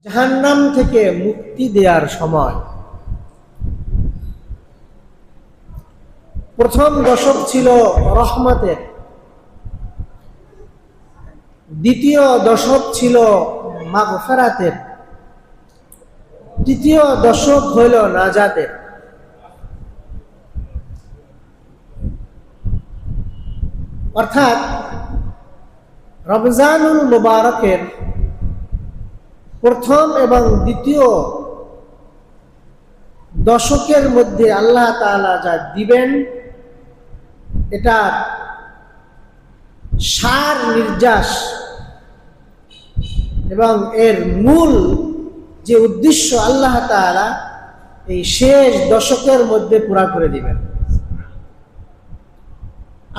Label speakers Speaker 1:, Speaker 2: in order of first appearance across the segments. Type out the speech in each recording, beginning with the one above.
Speaker 1: জাহান্নাম থেকে মুক্তি দেওয়ার সময় প্রথম দশক ছিল রহমতের, দ্বিতীয় দশক ছিল মাগফিরাতের, তৃতীয় দশক হইল নাজাতের। অর্থাৎ রমজানুল মুবারকের প্রথম এবং দ্বিতীয় দশকের মধ্যে আল্লাহ তাআলা যা দিবেন, এটা সার নির্যাস এবং এর মূল যে উদ্দেশ্য আল্লাহ তাআলা এই শেষ দশকের মধ্যে পুরা করে দিবেন।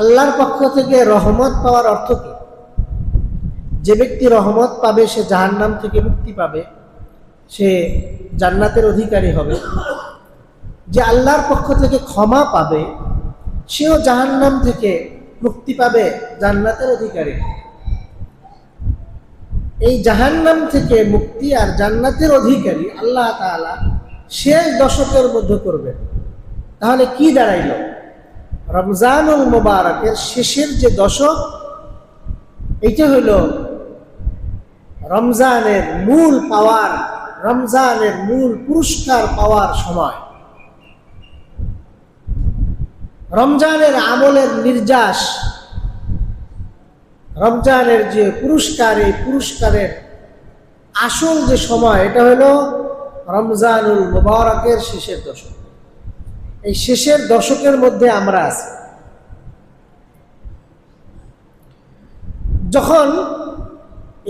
Speaker 1: আল্লাহর পক্ষ থেকে রহমত পাওয়ার অর্থ কি? যে ব্যক্তি রহমত পাবে সে জাহান্নাম থেকে মুক্তি পাবে, সে জান্নাতের অধিকারী হবে। যে আল্লাহর পক্ষ থেকে ক্ষমা পাবে সেও জাহান্নাম থেকে মুক্তি পাবে, জান্নাতের অধিকারী। এই জাহান্নাম থেকে মুক্তি আর জান্নাতের অধিকারী আল্লাহ তাআলা শেষ দশকের মধ্যে করবেন। তাহলে কি দাঁড়াইল? রমজানুল মুবারকের শেষের যে দশক, এইটা হইল রমজানের মূল পাওয়ার, রমজানের মূল পুরস্কার পাওয়ার সময়। রমজানের আমলের নির্যাস, রমজানের যে পুরস্কার, এই পুরস্কারের আসল যে সময়, এটা হলো রমজানুল মুবারকের শেষের দশক। এই শেষের দশকের মধ্যে আমরা আছি। যখন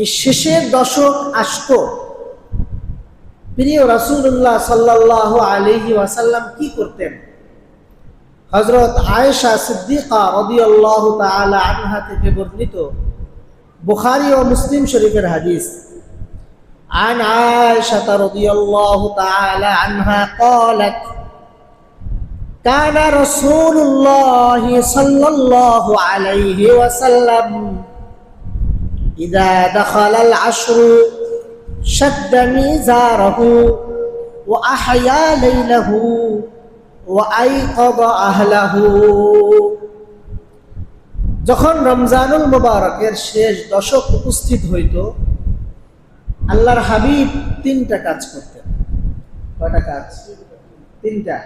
Speaker 1: এই শেষের দশক আসতো, প্রিয় রাসূলুল্লাহ সাল্লাল্লাহু আলাইহি ওয়াসাল্লাম কি করতেন? হযরত আয়েশা সিদ্দিকা রাদিয়াল্লাহু তাআলা আনহা থেকে বর্ণিত বুখারী ও মুসলিম শরীফের হাদিস। عن عائشة رضي الله تعالى عنها قالت كان رسول الله صلى الله عليه وسلم إذا دخل العشر شد ميزاره وأحيا ليله وأيقظ أهله। যখন রমজানুল মুবারকের শেষ দশক উপস্থিত হইত, আল্লাহর হাবিব তিনটা কাজ করতেন। কয়টা কাজ? তিনটা।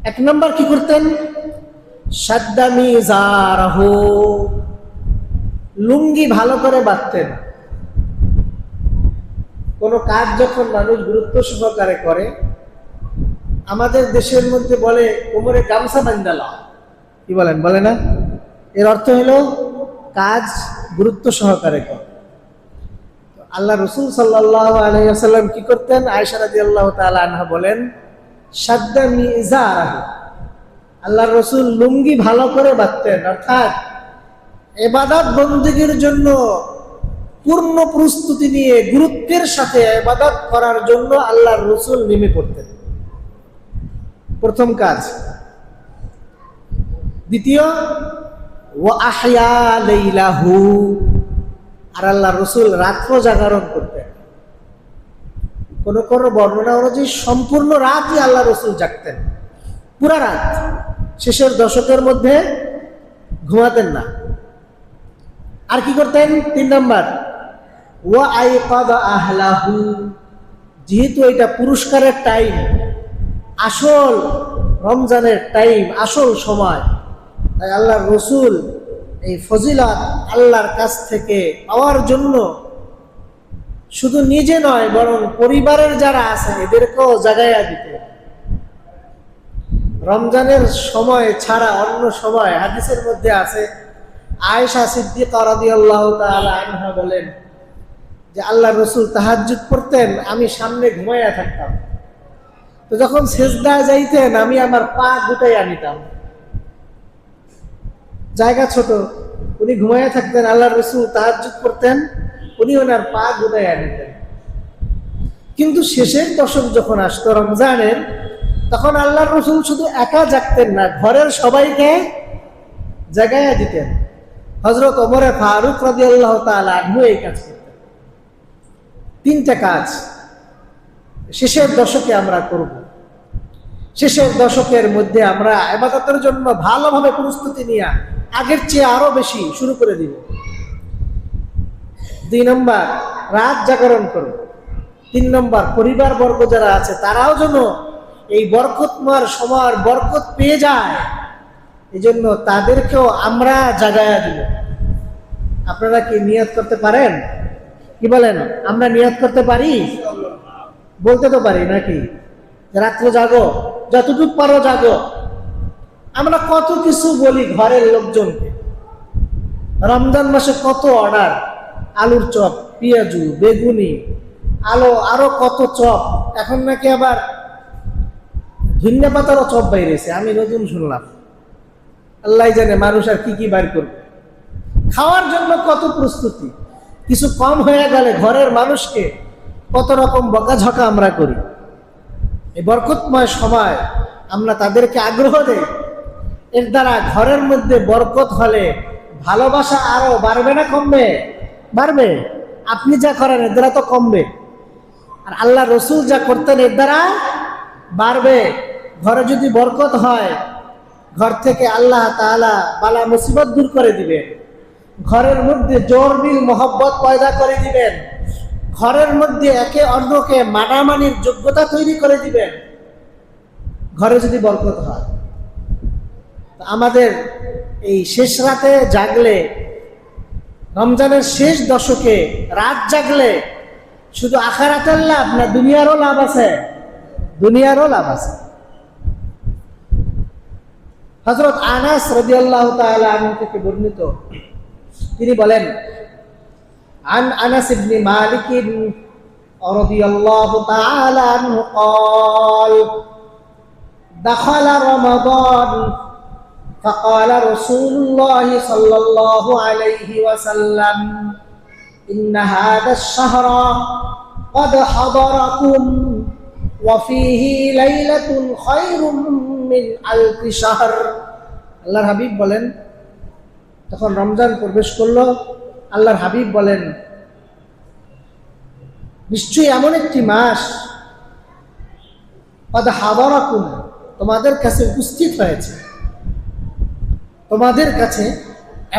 Speaker 1: এক নম্বর কি করতেন? শাদ্দা মিজারাহু, লুঙ্গি ভালো করে বাঁধতেন। কোনো কাজ যখন মানুষ গুরুত্ব সহকারে করে, আমাদের দেশের মধ্যে বলে কোমরে গামছা বাঁধালা, কি বলেন? বলে না? এর অর্থ হলো কাজ গুরুত্ব সহকারে করে। আল্লাহ রাসূল সাল্লাল্লাহু আলাইহি ওয়াসাল্লাম কি করতেন? আয়েশা রাদিয়াল্লাহু তাআলা আনহা বলেন, শাদ্দা মিজারাহু, আল্লাহর রাসূল লুঙ্গি ভালো করে বাঁধতেন। অর্থাৎ ইবাদত বন্দেগীর জন্য পূর্ণ প্রস্তুতি নিয়ে গুরুত্বের সাথে ইবাদত করার জন্য আল্লাহর রাসূল নেমে পড়তেন। প্রথম কাজ। দ্বিতীয়, ওয়া আহয়া লাইলাহু, আর আল্লাহর রাসূল রাত্র জাগরণ করতেন। কোন কোন বর্ণনা অনুযায়ী সম্পূর্ণ রাতই আল্লাহর রাসূল জাগতেন, পুরা রাত। শেষের দশকের মধ্যে ঘুমাতেন না। আর কি করতেন? তিন নাম্বার, ওয়া আইকাযা আহলাহু, যেহেতু এটা পুরস্কারের টাইম, আসল রমজানের টাইম, আসল সময়, তাই আল্লাহর রাসূল এই ফজিলত আল্লাহর কাছ থেকে পাওয়ার জন্য শুধু নিজে নয়, বরং পরিবারের যারা আছে এদেরকেও জাগাইয়া দিতেন। রমজানের সময় ছাড়া অন্য সময় হাদিসের মধ্যে আছে, আয়েশা সিদ্দিকা রাদিয়াল্লাহু তাআলা আনহা বলেন যে আল্লাহর রাসূল তাহাজ্জুদ পড়তেন, আমি সামনে ঘুমাইয়া থাকতাম। তো যখন সেজদায় যাইতেন, আমি আমার পা গুটাইয়া নিতাম। জায়গা ছোট, উনি ঘুমাইয়া থাকতেন, আল্লাহর রাসূল তাহাজ্জুদ পড়তেন, উনি ওনার পা গুটাইয়া নিতেন। কিন্তু শেষের দশক যখন আসতো রমজানের, তখন আল্লাহর রাসূল শুধু একা জাগতেন না, ঘরের সবাইকে জাগাইয়া দিতেন। হযরত ওমর ফারুক রাদিয়াল্লাহু তাআলা আনহু এই কাজ করতেন। তিনটা কাজ শেষের দশকে আমরা করব। শেষের দশকের মধ্যে আমরা ইবাদতের জন্য ভালোভাবে প্রস্তুতি নিয়ে আগের চেয়ে আরো বেশি শুরু করে দিব। 2 নম্বর, রাত জাগরণ করব। 3 নম্বর, পরিবার বর্গ যারা আছে তারাও যেন এই বরকতময় সময়ের বরকত পেয়ে যায়, এই জন্য তাদেরকেও আমরা জাগায়া দিব। আপনারা কি নিয়ত করতে পারেন? কি বলেন, আমরা নিয়ত করতে পারি? বলতে তো পারি নাকি? রাত্রে জাগো, যতটুকু পারো জাগো। আমরা কত কিছু বলি ঘরের লোকজনকে। রমজান মাসে কত অর্ডার, আলুর চপ, পেঁয়াজু, বেগুনি, আরো কত চপ। এখন নাকি আবার ধনিয়া পাতারও চপ বাইরেছে, আমি নতুন শুনলাম। আল্লাহ জানে মানুষ আর কি কি বাইর করবে। খাওয়ার জন্য কত প্রস্তুতি। কিছু কম হয়ে গেলে ঘরের মানুষকে কত রকম বকাঝকা আমরা করি। এই বরকতময় সময় আমরা তাদেরকে আগ্রহ দেই। এর দ্বারা ঘরের মধ্যে বরকত হলে ভালোবাসা আরো বাড়বে না কমবে? বাড়বে। আপনি যা করেন এর দ্বারা তো কমবে, আর আল্লাহ রসুল যা করতেন এর দ্বারা বাড়বে। ঘরে যদি বরকত হয়, ঘর থেকে আল্লাহ তাআলা বালা মুসিবত দূর করে দিবেন। ঘরের মধ্যে জোর মিল মহব্বত পয়দা করে দিবেন। ঘরের মধ্যে একে অন্যকে মানামানির যোগ্যতা তৈরি করে দিবেন ঘরে যদি বরকত হয়। আমাদের এই শেষ রাতে জাগলে, রমজানের শেষ দশকে রাত জাগলে শুধু আখিরাতের লাভ না, দুনিয়ারও লাভ আছে। দুনিয়ারও লাভ আছে। হযরত আনাস রাদিয়াল্লাহু তাআলা আনহু থেকে বর্ণিত, তিনি বলেন, عن أنس بن مالك رضي الله تعالى عنه قال دخل رمضان فقال رسول الله صلى الله عليه وسلم إن هذا الشهر قد حضركم وفيه ليلة خير من ألف شهر। আল্লাহর হাবিব বলেন, তখন রমজান প্রবেশ করলো, আল্লাহর হাবিব বলেন, নিশ্চয়ই এমন একটি মাস কদ হাদারাকুম, তোমাদের কাছে উপস্থিত হয়েছে। তোমাদের কাছে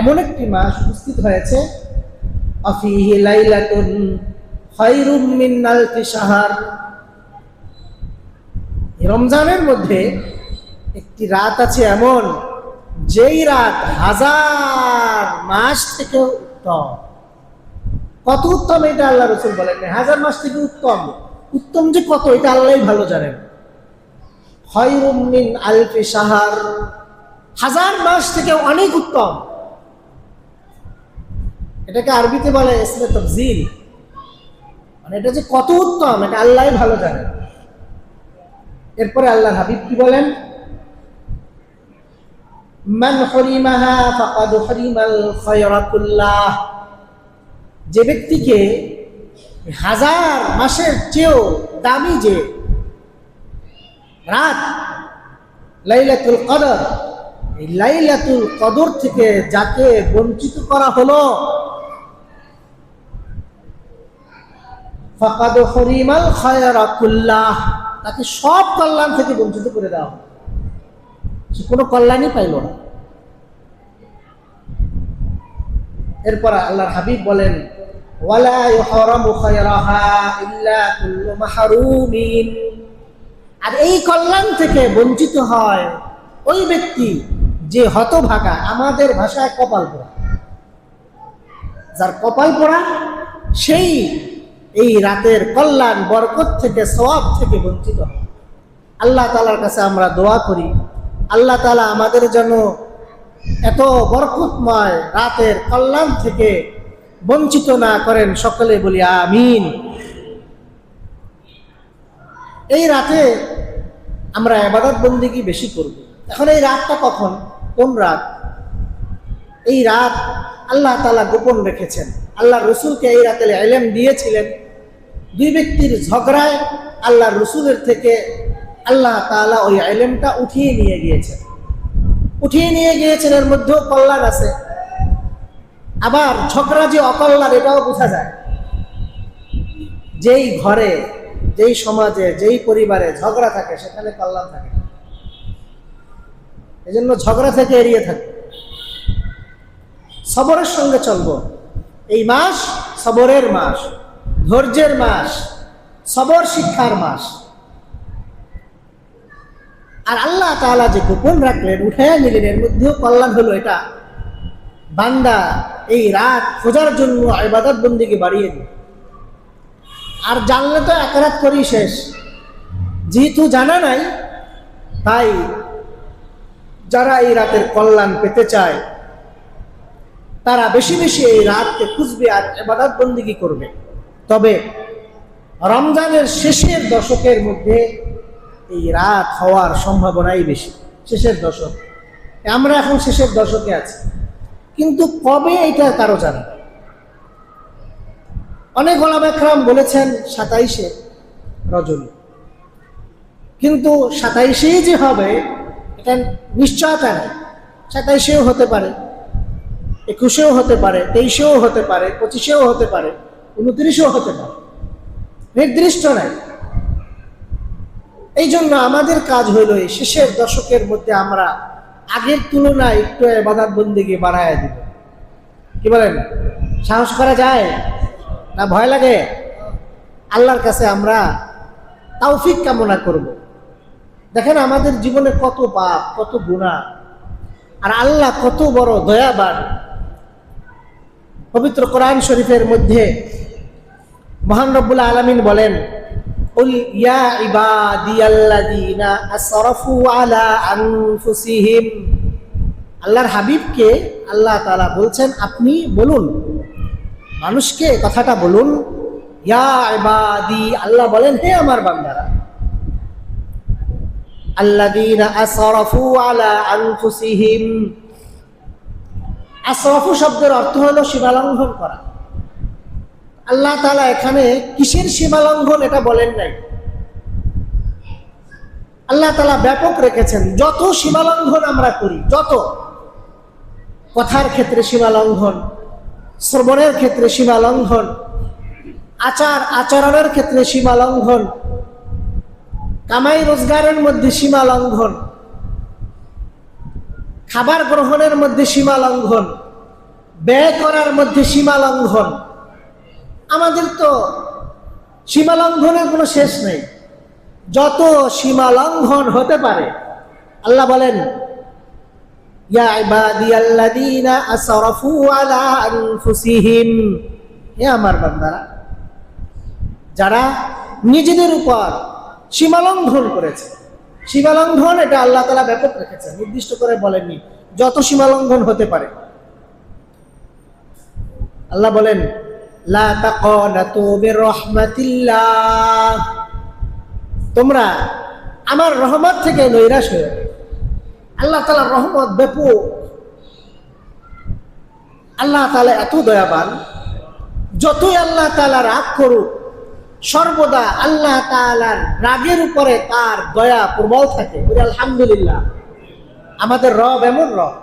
Speaker 1: এমন একটি মাস উপস্থিত হয়েছে, আফিহি লাইলাতুন খায়রুম মিন আলফি শাহর, রমজানের মধ্যে একটি রাত আছে এমন, যেই রাত 1000 মাস থেকে উত্তম। কত উত্তম এটা আল্লাহ রাসূল বলেন, 1000 মাস থেকে উত্তম। উত্তম যে কত এটা আল্লাহই ভালো জানেন। খায়রুম মিন আলফি শাহর, 1000 মাস থেকে অনেক উত্তম। এটাকে আরবিতে বলে ইসমে তাফজিল, মানে এটা যে কত উত্তম এটা আল্লাহই ভালো জানেন। এরপরে আল্লাহর হাবিব কি বলেন, মান হুরিমাহা ফাকাদ হুরিমাল খায়রা কুল্লাহ, যে ব্যক্তিকে 1000 মাসের চেয়েও দামি যে রাত লাইলাতুল কদর, এই লাইলাতুল কদর থেকে যাকে বঞ্চিত করা হলো, ফাকাদ হুরিমাল খায়রা কুল্লাহ, তাকে সব কল্যাণ থেকে বঞ্চিত করে দেওয়া হলো, সে কোনো কল্যাণই পাইল না। এরপর আল্লাহর হাবিব বলেন, ওয়ালা ইহরামু খায়রাহা ইল্লা কুল্লু মাহরুমিন, আর এই কল্যাণ থেকে বঞ্চিত হয় ওই ব্যক্তি যে হতভাগা, আমাদের ভাষায় কপাল পোড়া। যার কপাল পোড়া সেই এই রাতের কল্যাণ বরকত থেকে, সওয়াব থেকে বঞ্চিত হয়। আল্লাহ তাআলার কাছে আমরা দোয়া করি, আল্লাহ তাআলা আমাদের যেন এত বরকতময় রাতের কল্যাণ থেকে বঞ্চিত না করেন। সকলে বলি আমিন। এই রাতে আমরা ইবাদত বন্দেগী বেশি করব। এখন এই রাতটা কখন, কোন রাত? এই রাত আল্লাহ তাআলা গোপন রেখেছেন। আল্লাহ রসুলকে এই রাতে ইলম দিয়েছিলেন। দুই ব্যক্তির ঝগড়ায় আল্লাহ রসুলের থেকে আল্লাহ তাআলা ওই ইলমটা উঠিয়ে নিয়ে গিয়েছেন। এর মধ্যেও কল্যাণ আছে। আবার ঝগড়া যে অকল্যাণ এটাও বোঝা যায়। যেই ঘরে, যেই সমাজে, যেই পরিবারে ঝগড়া থাকে সেখানে কল্যাণ থাকে না। এই জন্য ঝগড়া থেকে এড়িয়ে থাকবে, সবরের সঙ্গে চলবো। এই মাস সবরের মাস, ধৈর্যের মাস, সবর শিক্ষার মাস। আর আল্লাহ তাআলা যে গোপন রাখলেন, উঠাইয়া নিলেন, এর মধ্যেও কল্যাণ হলো এটা, বান্দা এই রাত খোঁজার জন্য ইবাদত বন্দেগী বাড়িয়ে দিল। আর জানলে তো এক রাত করেই শেষ, যেহেতু জানা নাই, তাই যারা এই রাতের কল্যাণ পেতে চায় তারা বেশি বেশি এই রাতকে খুঁজবে আর ইবাদত বন্দেগী করবে। তবে রমজানের শেষের দশকের মধ্যে এই রাত হওয়ার সম্ভাবনাই বেশি। শেষের দশক, আমরা এখন শেষের দশকে আছি, কিন্তু কবে এটা কারো জানা নেই। অনেক ওলামা কেরাম বলেছেন 27শে রজনী, কিন্তু 27ই যে হবে এটা নিশ্চয়তা নেই। 27ও হতে পারে, 21ও হতে পারে, 23ও হতে পারে, 25ও হতে পারে, 29ও হতে পারে, নির্দিষ্ট নাই। এই জন্য আমাদের কাজ হইল এই শেষের দশকের মধ্যে আমরা আগের তুলনায় একটু ইবাদত বন্দেগী বাড়ায় দিব। কি বলেন? সাহস করা যায় না ভয় লাগে? আল্লাহর কাছে আমরা তৌফিক কামনা করব। দেখেন আমাদের জীবনে কত পাপ, কত গুনাহ, আর আল্লাহ কত বড় দয়াবান। পবিত্র কোরআন শরীফের মধ্যে মহান রব্বুল আলামিন বলেন, কুল ইয়া ইবাদিয়াল্লাযীনা আসরাফু আলা আনফুসিহিম। আল্লাহর হাবিবকে আল্লাহ তাআলা বলছেন, আপনি বলুন, মানুষকে কথাটা বলুন, ইয়া ইবাদি, আল্লাহ বলেন হে আমার বান্দারা, আল্লাযীনা আসরাফু আলা আনফুসিহিম। আসরাফু শব্দের অর্থ হলো সীমালঙ্ঘন করা। আল্লাহ তাআলা এখানে কিসের সীমালঙ্ঘন এটা বলেন নাই। আল্লাহ তাআলা ব্যাপক রেখেছেন। যত সীমালঙ্ঘন আমরা করি, যত কথার ক্ষেত্রে সীমালঙ্ঘন, শ্রবণের ক্ষেত্রে সীমালঙ্ঘন, আচরণের ক্ষেত্রে সীমালঙ্ঘন, কামাই রোজগারের মধ্যে সীমালঙ্ঘন, খাবার গ্রহণের মধ্যে সীমালঙ্ঘন, ব্যয় করার মধ্যে সীমালঙ্ঘন, আমাদের তো সীমালঙ্ঘনের কোনো শেষ নেই। যত সীমালঙ্ঘন হতে পারে, আল্লাহ বলেন, ইয়া ইবাদিয়াল্লাযীনা আসরাফু আলা আনফুসিহিম, হে আমার বান্দারা যারা নিজেদের উপর সীমালঙ্ঘন করেছে। সীমালঙ্ঘন এটা আল্লাহ তাআলা ব্যাপক রেখেছে, নির্দিষ্ট করে বলেননি যত সীমালঙ্ঘন হতে পারে। আল্লাহ বলেন, লা তাকানাতু মির রাহমাতিল্লাহ, তোমরা আমার রহমত থেকে নৈরাশ হয়ে। আল্লাহ তাআলার রহমত ব্যাপক। আল্লাহ তাআলা এত দয়াবান, যতই আল্লাহ তাআলা রাগ করুক, সর্বদা আল্লাহ তাআলার রাগের উপরে তার দয়া প্রবল থাকে। আলহামদুলিল্লাহ, আমাদের রব এমন রব।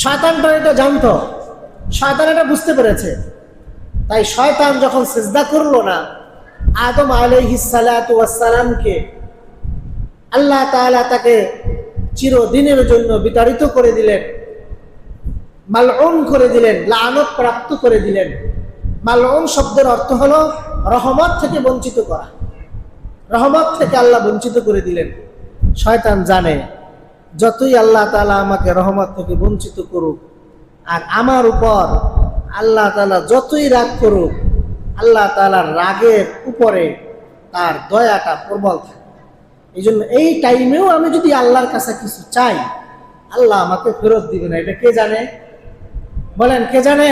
Speaker 1: শয়তানটা এটা জানতো, শয়তান এটা বুঝতে পেরেছে। তাই শয়তান যখন সিজদা করলো না আদম আলাইহিস সালাতু ওয়াস সালামকে, আল্লাহ তাআলা তাকে চিরদিনের জন্য বিতাড়িত করে দিলেন, মালউন করে দিলেন, লানত প্রাপ্ত করে দিলেন। মালউন শব্দের অর্থ হলো রহমত থেকে বঞ্চিত করা। রহমত থেকে আল্লাহ বঞ্চিত করে দিলেন। শয়তান জানে যতই আল্লাহ তাআলা আমাকে রহমত থেকে বঞ্চিত করুক, আর আমার উপর আল্লাহ তাআলা যতই রাগ করুক, আল্লাহ তাআলার রাগের উপরে তার দয়াটা প্রবল থাকে। এই জন্য এই টাইমেও আমি যদি আল্লাহর কাছে কিছু চাই, আল্লাহ আমাকে ফেরত দিবে না। এটা কে জানে? বলেন, কে জানে?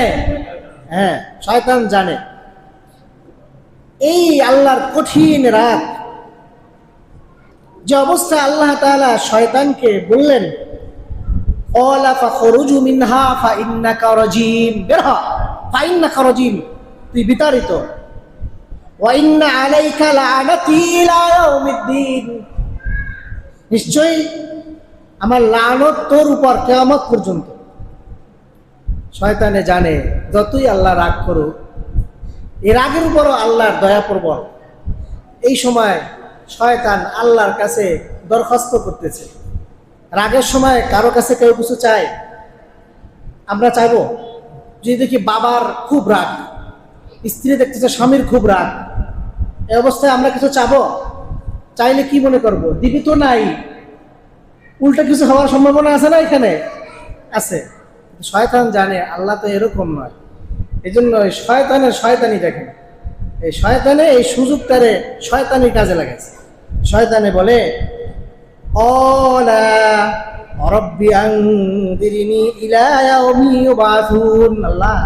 Speaker 1: হ্যাঁ, শয়তান জানে। এই আল্লাহর কঠিন রাগ, যে অবস্থায় আল্লাহ তাআলা শয়তানকে বললেন, ক্বালা ফাখরুজু মিনহা ফাইন্নাকা রাজীম, বের হ, ফাইন্নাকা রাজীম, তুই বিতাড়িত। ওয়া ইন্না আলাইকা লাআনাতি ইলা ইয়াউমিদ্দিন, নিশ্চয়ই আমার লানত তোর উপর কিয়ামত পর্যন্ত। শয়তানে জানে যতই আল্লাহ রাগ করুক, এই রাগের উপরও আল্লাহর দয়া প্রবল। এই সময় শয়তান আল্লাহর কাছে দরখাস্ত করতেছে। রাগের সময় কারো কাছে কেউ কিছু চায়? আমরা চাইবো? যদি দেখি বাবার খুব রাগ, স্ত্রী দেখতেছে স্বামীর খুব রাগ, এই অবস্থায় আমরা কিছু চাবো? চাইলে কি মনে করব? দিবি তো নাই, উল্টা কিছু হওয়ার সম্ভাবনা আছে না? এখানে আছে। শয়তান জানে আল্লাহ তো এরকম নয়। এই জন্য শয়তানি দেখেন, এই শয়তানে এই সুযোগটারে শয়তানি কাজে লাগাইছে। শয়তানে বলে, অলা রব্বি আনদিরনি ইলা ইয়াউমি ইউবাসুন। আল্লাহ,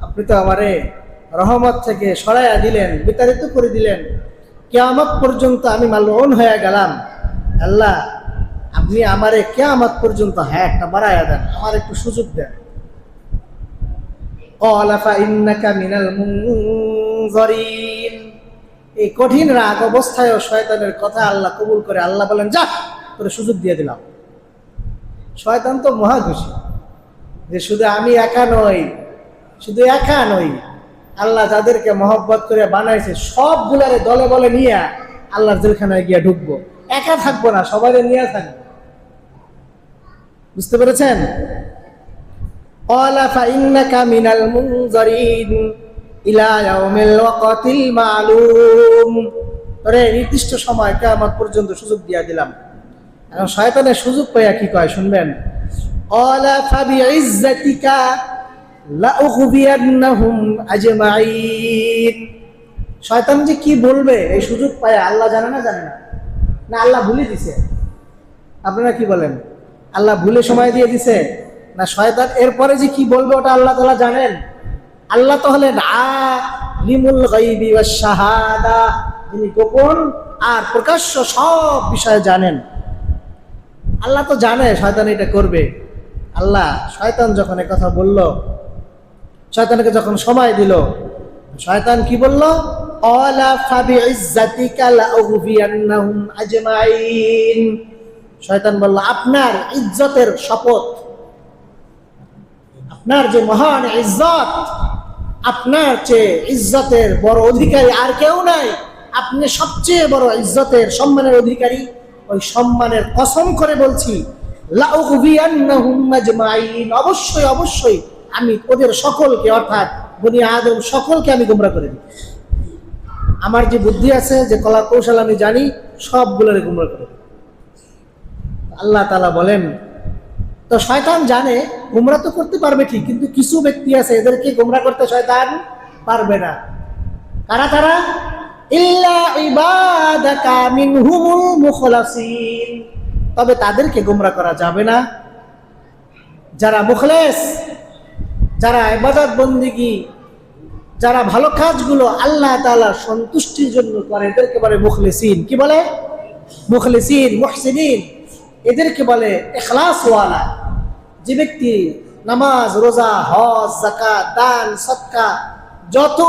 Speaker 1: আপনি তো আমারে রহমত থেকে সরাইয়া দিলেন, বিতাড়িত করে দিলেন, কিয়ামত পর্যন্ত আমি মালউন হয়ে গেলাম। আল্লাহ, আপনি আমারে কিয়ামত পর্যন্ত একটা বাড়াইয়া দেন, আমার একটু সুযোগ দেন। ক্বালা ফাইন্নাকা মিনাল মুনযারিন। এই কঠিন রাগ অবস্থায়ও শয়তানের কথা আল্লাহ কবুল করে। আল্লাহ বলেন, যা, তোরে সুযোগ দিয়ে দিলাম। শয়তান তো মহা খুশি যে শুধু আমি একা নই, শুধু একা নই, আল্লাহ যাদেরকে মহব্বত করে বানাইছে সবগুলারে দলে বলে নিয়ে আল্লাহর জেলখানায় গিয়ে ঢুকবো। একা থাকবো না, সবাই নিয়ে থাকবো। বুঝতে পেরেছেন? ক্বালা ফাইন্নাকা মিনাল মুনযারিন ইলা ইয়াউমিল ওয়াক্তিল মালুম। তোরে নির্দিষ্ট সময় কিয়ামত পর্যন্ত সুযোগ দিয়ে দিলাম। এখন শয়তানের সুযোগ পাইয়া কি কয় শুনবেন? ক্বালা ফাবিইজ্জাতিকা লাউগবিয়ান্নাহুম আজমাইন। শয়তান যে কি বলবে এই সুযোগ পায় আল্লাহ জানে না? জানে না? না আল্লাহ ভুলে দিছে? আপনারা কি বলেন? আল্লাহ ভুলে সময় দিয়ে দিছে না শয়তান এরপরে যে কি বলবে ওটা আল্লাহ তাআলা জানেন? আল্লাহ তো হলেন আলিমুল গায়বি ওয়াশ শাহাদা, যিনি গোপন আর প্রকাশ্য সব বিষয় জানেন। আল্লাহ তো জানে শয়তান এটা করবে। আল্লাহ শয়তান যখন কথা বলল, শয়তানকে যখন সময় দিল, শয়তান কি বলল? ক্বালা ফাবিইজ্জাতিকা লাউগবিয়ান্নাহুম আজমাইন। শয়তান বলল, আপনার ইজ্জতের শপথ, আপনার যে মহান ইজ্জত, আপনার চেয়ে ইজ্জতের বড় অধিকারী আর কেউ নাই, আপনি সবচেয়ে বড় ইজ্জতের সম্মানের অধিকারী। ওই সম্মানের কসম করে বলছি, লাউগবিয়ান্নাহুম আজমাইন, অবশ্যই অবশ্যই আমি ওদের সকলকে, অর্থাৎ বনি আদম সকলকে আমি গোমরা করে দিই। আমার যে বুদ্ধি আছে, যে কলা কৌশল আমি জানি, সবগুলোরে গোমরা করে দিই। আল্লাহ তাআলা বলেন, তো শয়তান জানে গোমরা তো করতে পারবে ঠিক, কিন্তু কিছু ব্যক্তি আছে এদেরকে গোমরা করতে শয়তান পারবে না। কারা তারা? ইল্লা ইবাদাকা মিনহুমুল মুখলাসিন। তবে তাদেরকে গোমরা করা যাবে না যারা মুখলেস, যারা ইবাদত বন্দেগী, যারা ভালো কাজগুলো আল্লাহ তাআলার সন্তুষ্টির জন্য করে, এদেরকে বলে মুখলিসিন। কি বলে? মুখলিসিন, মুহসিনিন। এদেরকে বলে ইখলাস ওয়ালা। যে ব্যক্তি নামাজ, রোজা, হজ, যাকাত, দান, সদকা, যত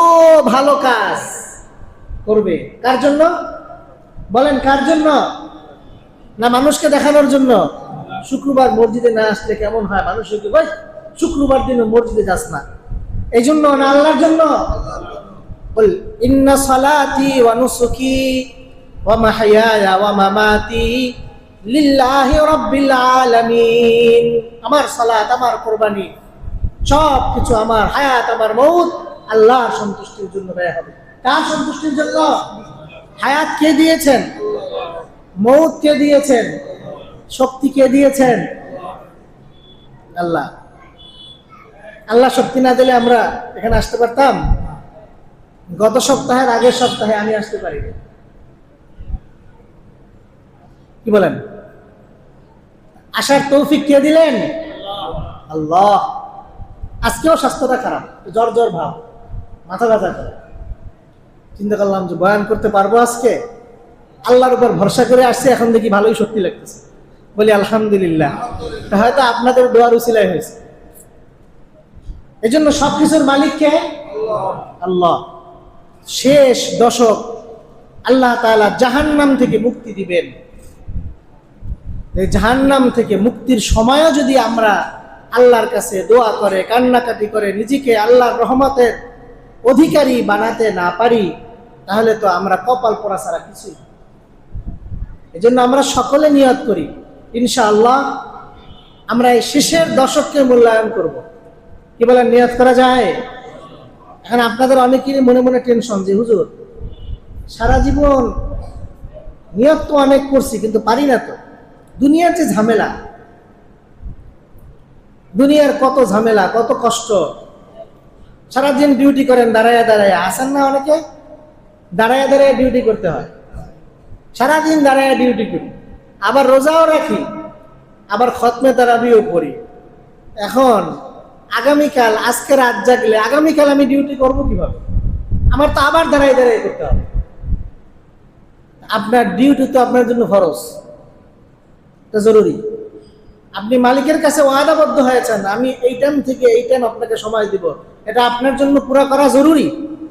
Speaker 1: ভালো কাজ করবে, কার জন্য বলেন? কার জন্য? না মানুষকে দেখানোর জন্য? শুক্রবার মসজিদে না আসলে কেমন হয়, মানুষকে ভাই শুক্রবার দিনও মসজিদে যাস না, এই জন্য না আল্লাহর জন্য? বল, ইন্না সালাতি ওয়া নুসুকি ওয়া মাহইয়ায়া ওয়া মামাতি লিল্লাহি রাব্বিল আলামিন। আমার সালাত, আমার কুরবানি, সব কিছু, আমার হায়াত, আমার মউত আল্লাহর সন্তুষ্টির জন্য ব্যয় হবে। কার সন্তুষ্টির জন্য? হায়াত কে দিয়েছেন? মউত কে দিয়েছেন? শক্তি কে দিয়েছেন? আল্লাহ। আল্লাহ শক্তি না দিলে আমরা এখানে আসতে পারতাম? গত সপ্তাহের আগের সপ্তাহে আমি আসতে পারি। কি বলেন? আসার তৌফিক কে দিলেন? আল্লাহ। আজকেও স্বাস্থ্যটা খারাপ, জ্বর জ্বর ভাব, মাথা ব্যথা করে। চিন্তা করলাম যে বয়ান করতে পারবো আজকে। আল্লাহর উপর ভরসা করে আসছে, এখন দেখি ভালোই শক্তি লাগতেছে। বলি আলহামদুলিল্লাহ। হয়তো আপনাদের দোয়ার উসিলায় হয়েছে। এই জন্য সবকিছুর মালিক কে? আল্লাহ। শেষ দশক আল্লাহ তাআলা জাহান্নাম থেকে মুক্তি দিবেন। এই জাহান্নাম থেকে মুক্তির সময়ও যদি আমরা আল্লাহর কাছে দোয়া করে, কান্নাকাটি করে, নিজেকে আল্লাহর রহমতের অধিকারী বানাতে না পারি, তাহলে তো আমরা কপাল পোড়া ছাড়া কিছুই। এই জন্য আমরা সকলে নিয়ত করি, ইনশাআল্লাহ আমরা এই শেষের দশককে মূল্যায়ন করব। কি বলেন, নিয়ত করা যায়? এখন আপনাদের অনেকেরই মনে মনে টেনশন যে হুজুর সারা জীবন নিয়ত তো অনেক করছি কিন্তু পারি না তো। দুনিয়ার যে ঝামেলা, দুনিয়ার কত ঝামেলা, কত কষ্ট। সারাদিন ডিউটি করেন দাঁড়ায় দাঁড়ায়, আসেন না অনেকে? দাঁড়ায় দাঁড়ায় ডিউটি করতে হয়, সারাদিন দাঁড়ায় ডিউটি করি, আবার রোজাও রাখি, আবার খতমে তারাবিও পড়ি। এখন আগামীকাল, আজকে রাত জাগলে আগামীকাল আমি ডিউটি করবো কিভাবে? আমার তো আবার দাঁড়ায় দাঁড়ায় করতে হবে। আপনার ডিউটি তো আপনার জন্য ফরজ, এটা জরুরি। আপনি মালিকের কাছে ওয়াদাবদ্ধ হয়েছেন, আমি এই টাইম থেকে এই টাইম আপনাকে সময় দিব, এটা আপনার জন্য পুরো করা জরুরি।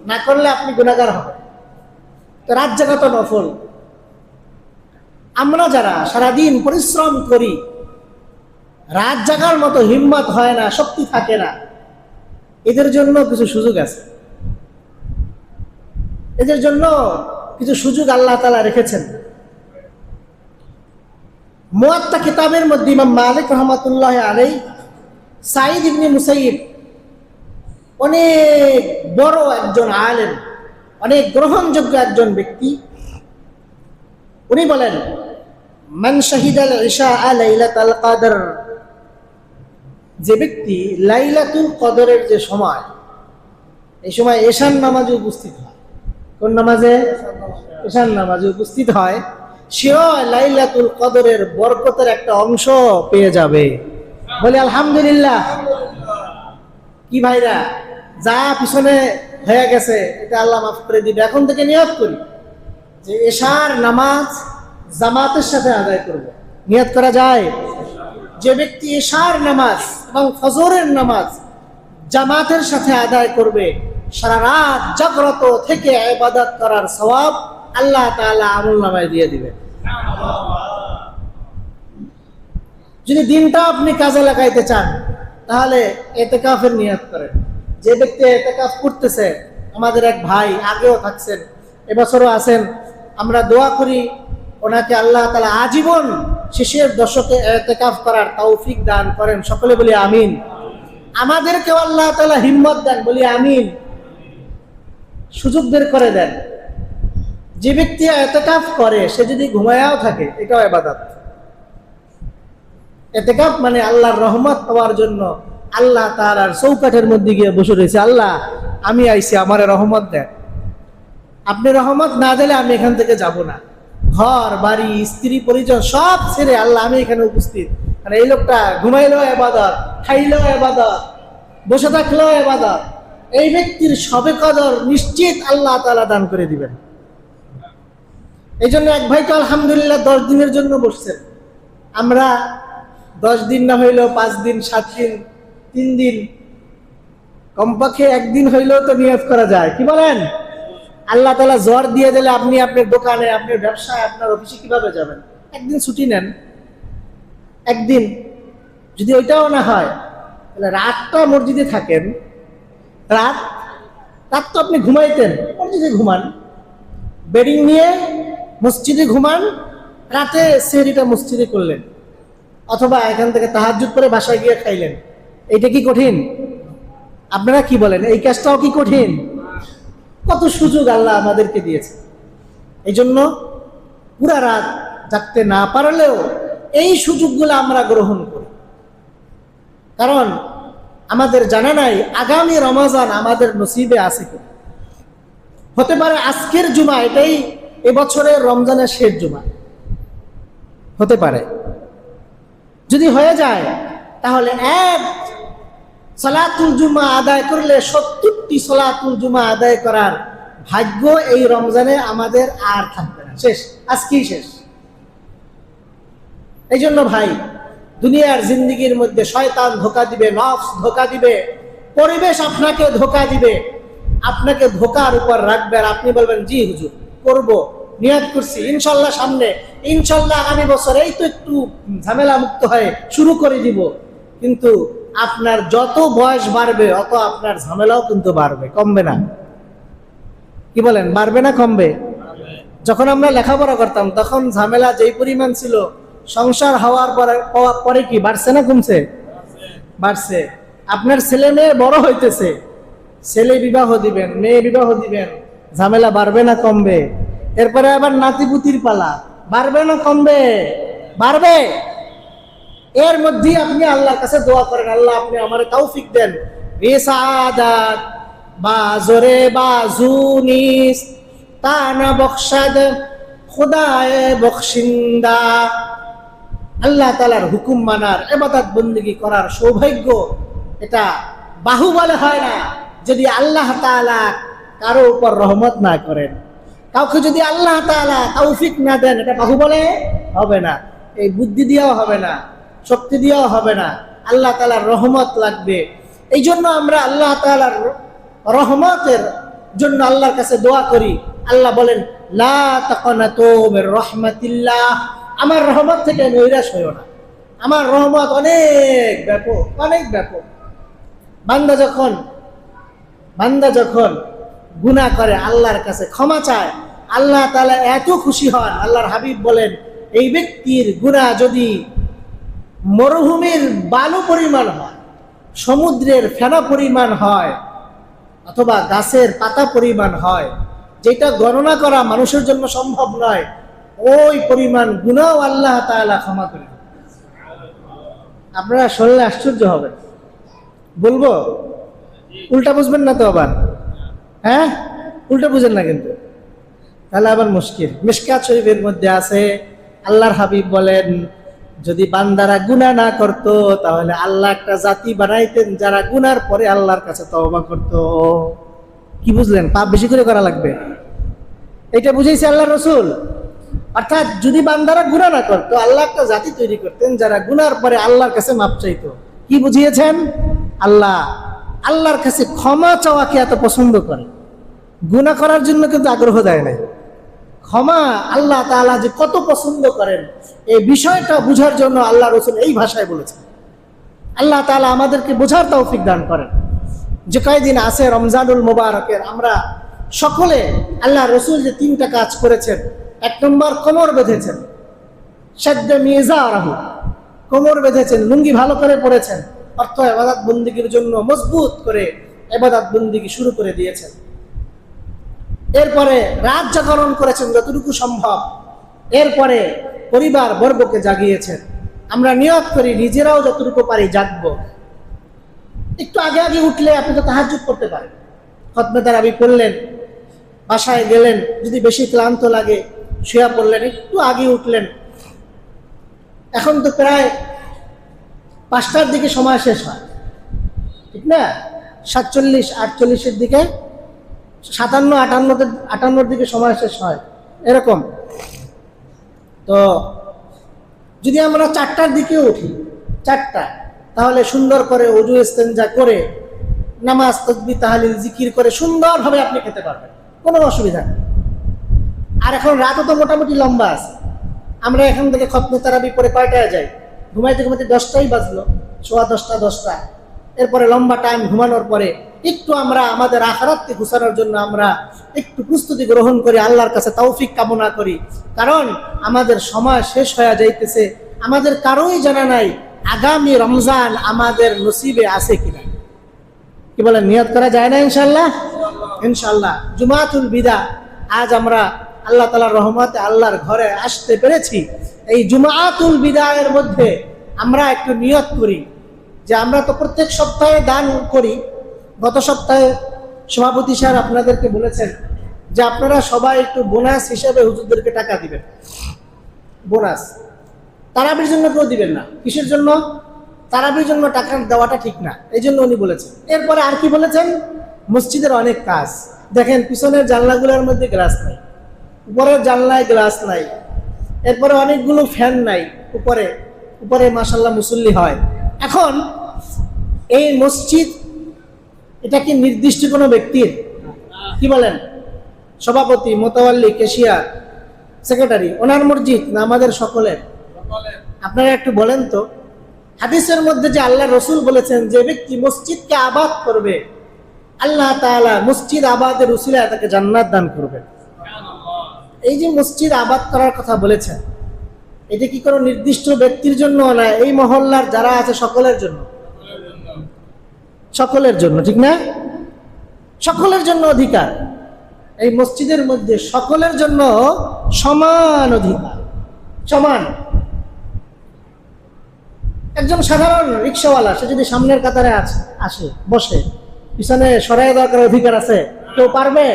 Speaker 1: না করলে আপনি গুনাহগার হবেন। তো রাত জাগা তো নফল। আমরা যারা সারাদিন পরিশ্রম করি, রাত জাগার মতো হিম্মত হয় না, শক্তি থাকে না, এদের জন্য কিছু সুযোগ আছে। এদের জন্য কিছু সুযোগ আল্লাহ তাআলা রেখেছেন। মুয়াত্তা কিতাবের মধ্যে ইমাম মালিক রাহমাতুল্লাহ আলাইহি, সাঈদ ইবনে মুসাইয়িব অনেক বড় একজন আলেম, অনেক গ্রহণযোগ্য একজন ব্যক্তি, উনি বলেন, মান শাহিদাল ইশা লাইলাতুল কদর, যে ব্যক্তি লাইলাতুল কদরের যে সময়, এই সময় এশার নামাজে উপস্থিত হয়। কোন নামাজে? এশার নামাজে উপস্থিত হয়, সেও লাইলাতুল কদরের বরকতের একটা অংশ পেয়ে যাবে। বলে আলহামদুলিল্লাহ। কি ভাইরা, যা পিছনে হয়ে গেছে এটা আল্লাহ মাফ করে দিবে। এখন থেকে নিয়ত করি যে এশার নামাজ জামাতের সাথে আদায় করব। নিয়ত করা যায়? যে ব্যক্তি এশার নামাজ এবং ফজরের নামাজ জামাতের সাথে আদায় করবে, সারা রাত জাগ্রত থেকে ইবাদত করার সওয়াব আল্লাহ তাআলা আমলনামায় দিয়ে দিবেন। যদি দিনটা আপনি কাজে লাগাইতে চান, তাহলে ইতিকাফের নিয়ত করেন। যে ব্যক্তি ইতিকাফ করতেছে, আমাদের এক ভাই আগেও থাকছেন, এবছরও আছেন, আমরা দোয়া করি ওনাকে আল্লাহ তাআলা আজীবন শেষের দশকে ইতিকাফ করার তৌফিক দান করেন। সকলে বলি আমিন। আমাদেরকেও আল্লাহ তাআলা হিম্মত দেন, বলি আমিন। সুযোগ বের করে দেন। যে ব্যক্তি ইতিকাফ করে সে যদি ঘুমায়াও থাকে, এটাও ইবাদত। ইতিকাফ মানে আল্লাহর রহমত পাওয়ার জন্য আল্লাহ তাআলার চৌকাঠের মধ্যে গিয়ে বসে রয়েছে, আল্লাহ আমি আইছি, আমারে রহমত দেন। আপনি রহমত না দিলে আমি এখান থেকে যাব না। ঘর বাড়ি স্ত্রী পরিজন সব ছেড়ে আল্লাহ আমি এখানে উপস্থিত। মানে এই লোকটা ঘুমাইলেও ইবাদত, খাইলেও ইবাদত, বসে থাকলেও ইবাদত। এই ব্যক্তির সবে কদর নিশ্চিত আল্লাহ তাআলা দান করে দিবেন। এই জন্য এক ভাই তো আলহামদুলিল্লাহ 10 দিনের জন্য বসছেন। আমরা 10 দিন না হইলেও 5 দিন, 7 দিন, 3 দিন, কমপক্ষে একদিন হইলেও তো নিয়ত করা যায়। কি বলেন? আল্লাহ তাআলা জ্বর দিয়ে দিলে আপনি আপনার দোকানে, আপনার ব্যবসায়, আপনার অফিসে কিভাবে যাবেন? একদিন ছুটি নেন। একদিন যদি ওইটাও না হয়, তাহলে রাতটা মসজিদে থাকেন। রাত তো আপনি ঘুমাইতেন, মসজিদে ঘুমান। বেডিং নিয়ে মসজিদে ঘুমান, রাতে সেহরিটা মসজিদে করলেন, অথবা এখান থেকে তাহাজ্জুদ করে বাসায় গিয়ে খাইলেন। এইটা কি কঠিন? আপনারা কি বলেন? এই কাজটাও কি কঠিন? কত সুযোগ আল্লাহ আমাদেরকে দিয়েছে। এই জন্য পুরা রাত জাগতে না পারলেও এই সুযোগগুলো আমরা গ্রহণ করি। কারণ আমাদের জানা নাই আগামী রমজান আমাদের নসিবে আছে কি। হতে পারে আজকের জুমা এটাই এবছরের রমজানের শেষ জুমা হতে পারে। যদি হয়ে যায় তাহলে এক সালাতুল জুমা আদায় করলে 70টি সালাতুল জুমা আদায় করার ভাগ্য এই রমজানে আমাদের আর থাকবে না। শেষ, আজকেই শেষ। এই জন্য ভাই, দুনিয়ার জিন্দেগির মধ্যে শয়তান ধোঁকা দিবে, নফস ধোঁকা দিবে, পরিবেশ আপনাকে ধোঁকা দিবে। আপনাকে ধোঁকার উপর রাখবে আর আপনি বলবেন জি হুজুর করব, নিয়ত করছি, ইনশাল্লাহ সামনে, ইনশাল্লাহ আগামী বছর এই তো একটু ঝামেলা মুক্ত হয়ে শুরু করে দিব। কিন্তু আপনার যত বয়স বাড়বে অত আপনার ঝামেলাও কিন্তু বাড়বে, কমবে না। কি বলেন, বাড়বে না কমবে? যখন আমরা লেখাপড়া করতাম তখন ঝামেলা যেই পরিমাণ ছিল, সংসার হওয়ার পরে কি বাড়ছে না কমছে? বাড়ছে। আপনার ছেলে মেয়ে বড় হইতেছে, ছেলে বিবাহ দিবেন, মেয়ে বিবাহ দিবেন, ঝামেলা বাড়বে না কমবে? এরপরে আবার নাতিপুতির পালা, বাড়বে না কমবে? বাড়বে। এর মধ্যে আপনি আল্লাহর কাছে দোয়া করেন, আল্লাহ আপনি আমার তৌফিক দেন, বিসাদাত বাজরে বাজুনিস তানা বখশাদ খুদায়ে বখশিন্দা। আল্লাহ তাআলার হুকুম মানার, ইবাদত বندگی করার সৌভাগ্য এটা বাহুবলে হয় না যদি আল্লাহ তাআলা কারো উপর রহমত না করেন। কাউকে যদি আল্লাহ তাআলা তৌফিক না দেন, এটা বাহুবলে হবে না, এই বুদ্ধি দিয়েও হবে না, শক্তি দিয়েও হবে না, আল্লাহ তাআলার রহমত লাগবে। এই জন্য আমরা আল্লাহ তাআলার রহমতের জন্য আল্লাহর কাছে দোয়া করি। আল্লাহ বলেন, লা তাকনাতু মির রাহমাতিল্লাহ, আমার রহমত থেকে নৈরাশ হইও না, আমার রহমত অনেক ব্যাপক, অনেক ব্যাপক। বান্দা যখন গুনাহ করে আল্লাহর কাছে ক্ষমা চায়, আল্লাহ তাআলা এত খুশি হন। আল্লাহর হাবিব বলেন, এই ব্যক্তির গুনাহ যদি মরুভূমির বালু পরিমাণ হয়, সমুদ্রের ফেনা পরিমাণ হয়, অথবা গাছের পাতা পরিমাণ হয়, যেটা গণনা করা মানুষের জন্য সম্ভব নয়, ওই পরিমাণ গুনাহ আল্লাহ তাআলা ক্ষমা করেন। আপনারা শুনলে আশ্চর্য হবেন। বলবো? উল্টা বুঝবেন না তো আবার? হ্যাঁ, উল্টা বুঝেন না কিন্তু, তাহলে আবার মুশকিল। মিশকাত শরীফের মধ্যে আছে, আল্লাহর হাবিব বলেন, যদি বান্দারা গুনাহ না করতো তাহলে আল্লাহ একটা জাতি বানাইতেন যারা গুনার পরে আল্লাহর কাছে তওবা করতো। কি বুঝলেন? পাপ বেশি করে করা লাগবে, এটা বুঝাইছে আল্লাহর রাসূল। অর্থাৎ যদি বান্দারা গুনাহ না করতো, আল্লাহ একটা জাতি তৈরি করতেন যারা গুনার পরে আল্লাহর কাছে মাপ চাইতো। কি বুঝিয়েছেন? আল্লাহর কাছে ক্ষমা চাওয়াকে এত পছন্দ করে, গুনাহ করার জন্য কিন্তু আগ্রহ দেয় নাই। ক্ষমা আল্লাহ তাআলা যে কত পছন্দ করেন, এই বিষয়টা বুঝার জন্য আল্লাহ রাসূল এই ভাষায় বলেছেন। আল্লাহ তাআলা আমাদেরকে বোঝার তৌফিক দান করেন। যে কয়দিন আছে রমজানুল মুবারকের, আমরা সকলে আল্লাহ রাসূল যে 3টা কাজ করেছেন, 1 নম্বর কোমর বেঁধেছেন, শাদ্দা মিজারাহু, কোমর বেঁধেছেন, লুঙ্গি ভালো করে পরেছেন, অর্থ ইবাদত বندگির জন্য মজবুত করে ইবাদত বندگি শুরু করে দিয়েছেন। এরপরে রাত জাগরণ করেছেন যতটুকু সম্ভব, এরপরে পরিবার বর্গকে জাগিয়েছেন। আমরা নিয়ত করি নিজেরাও যতটুকু পারি জাগবো। একটু আগে আগে উঠলে আপনি তো তাহাজ্জুদ করতে পারেন, খতমে তারাবি পড়লেন, বাসায় গেলেন, যদি বেশি ক্লান্ত লাগে শুয়ে পড়লেন, একটু আগে উঠলেন। এখন তো প্রায় 5টার দিকে সময় শেষ হয়, ঠিক না? 47-48-এর দিকে, 57-58-58-র দিকে সময় শেষ হয়, এরকম। তো যদি আমরা 4টার দিকে উঠি, 4টা, তাহলে সুন্দর করে ওযু ইস্তেনজা করে নামাজ তাসবিহ তাহলিল জিকির করে সুন্দরভাবে আপনি খেতে পারবেন, কোনো অসুবিধা নেই। আর এখন রাতও তো মোটামুটি লম্বা আছে। আমরা এখান থেকে খতমে তারাবি পরে কয়টায় যাই? ঘুমাইতে ঘুমাইতে 10টাই বাজলো, 10:15, এরপরে লম্বা টাইম ঘুমানোর পরে একটু আমরা আমাদের আখিরাতকে গুছানোর জন্য আমরা একটু প্রস্তুতি গ্রহণ করি, আল্লাহর কাছে তৌফিক কামনা করি। কারণ আমাদের সময় শেষ হয়ে যাইতেছে, আমাদের কারোই জানা নাই আগামী রমজান আমাদের নসিবে আছে কিনা। কি বলেন, নিয়ত করা যায় না? ইনশাআল্লাহ, ইনশাআল্লাহ। জুমাতুল বিদা, আজ আমরা আল্লাহ তাআলার রহমতে আল্লাহর ঘরে আসতে পেরেছি। এই জুমাতুল বিদায়ের মধ্যে আমরা একটু নিয়ত করি যে আমরা তো প্রত্যেক সপ্তাহে দান করি। গত সপ্তাহে সভাপতি স্যার আপনাদেরকে বলেছেন যে আপনারা সবাই একটু বোনাস হিসেবে হুজুরদেরকে টাকা দিবেন। বোনাস তারাবির জন্য কেউ দিবেন না। কিসের জন্য? তারাবির জন্য টাকা দেওয়াটা ঠিক না, এই জন্য উনি বলেছেন। এরপরে আর কি বলেছেন? মসজিদের অনেক কাজ দেখেন, পিছনের জানলাগুলোর মধ্যে গ্লাস নাই, উপরের জানলায় গ্লাস নাই, এরপরে অনেকগুলো ফ্যান নাই, উপরে উপরে মাশাআল্লাহ মুসল্লি হয়। এখন এই মসজিদ, এটা কি নির্দিষ্ট কোনো ব্যক্তির? কি বলেন? সভাপতি, মোতাওয়াল্লি, ক্যাশিয়ার, সেক্রেটারি, ওনার মসজিদ না আমাদের সকলের? আপনারা একটু বলেন তো, হাদিসের মধ্যে যে আল্লাহ রসুল বলেছেন, যে ব্যক্তি মসজিদকে আবাদ করবে, আল্লাহ তাআলা মসজিদ আবাদের উসিলায় তাকে জান্নাত দান করবেন। এই যে মসজিদ আবাদ করার কথা বলেছেন, এটা কি কোনো নির্দিষ্ট ব্যক্তির জন্য না, এই মহল্লার যারা আছে সকলের জন্য? সকলের জন্য, ঠিক না? সকলের জন্য অধিকার। এই মসজিদের মধ্যে সকলের জন্য সমান অধিকার, সমান। একজন সাধারণ রিক্সাওয়ালা, সে যদি সামনের কাতারে আসে বসে, পিছনে সরাই দেওয়ার করার অধিকার আছে? কেউ পারবে?